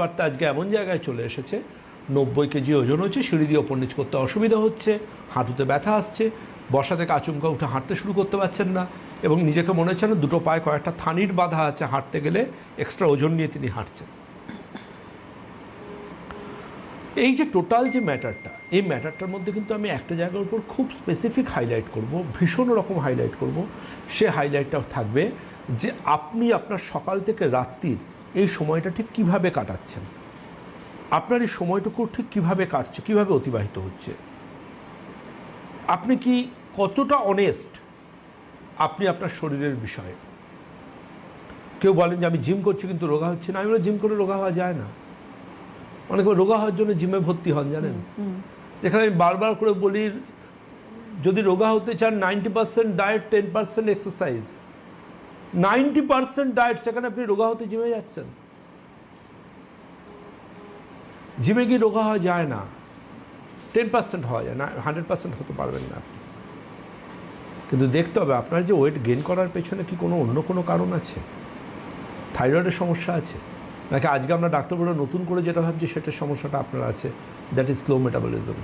বার্তা আজকে এমন জায়গায় চলে এসেছে 90 কেজি ওজন হচ্ছে, সিঁড়ি দিয়ে ওপর নিচ করতে অসুবিধা হচ্ছে, হাঁটুতে ব্যথা আসছে, বসা থেকে আচমকা উঠে হাঁটতে শুরু করতে পারছেন না, এবং নিজেকে মনে হচ্ছে না দুটো পায়ে কয়েকটা থানির বাধা আছে, হাঁটতে গেলে এক্সট্রা ওজন নিয়ে তিনি হাঁটছেন। এই যে টোটাল যে ম্যাটারটা, এই ম্যাটারটার মধ্যে কিন্তু আমি একটা জায়গার উপর খুব স্পেসিফিক হাইলাইট করব, ভীষণ রকম হাইলাইট করব। সে হাইলাইটটা থাকবে যে আপনি আপনার সকাল থেকে রাত্রির এই সময়টা ঠিক কীভাবে কাটাচ্ছেন, আপনার এই সময়টুকু ঠিক কীভাবে কাটছে, কীভাবে অতিবাহিত হচ্ছে, আপনি কি কতটা অনেস্ট আপনি আপনার শরীরের বিষয়ে। কেউ বলেন যে আমি জিম করছি কিন্তু রোগা হচ্ছে না, আমি বলি জিম করে রোগা হওয়া যায় না। অনেকে রোগা হওয়ার জন্য জিমে ভর্তি হন, জানেন, যেখানে আমি বারবার করে বলি যদি রোগা হতে চান 90% ডায়েট, 10% এক্সারসাইজ। 90% ডায়েট, সেখানে আপনি রোগা হতে জিমে যাচ্ছেন। জিমে গিয়ে রোগা হওয়া যায় না, 10% হওয়া যায় না, 100% হতে পারবেন না আপনি। কিন্তু দেখতে হবে আপনার যে ওয়েট গেইন করার পেছনে কি কোনো অন্য কোনো কারণ আছে, থাইরয়েডের সমস্যা আছে, নাকি আজকে আমরা ডাক্তারবাবুরা নতুন করে যেটা ভাবছি সেটার সমস্যাটা আপনার আছে, দ্যাট ইজ স্লো মেটাবলিজম।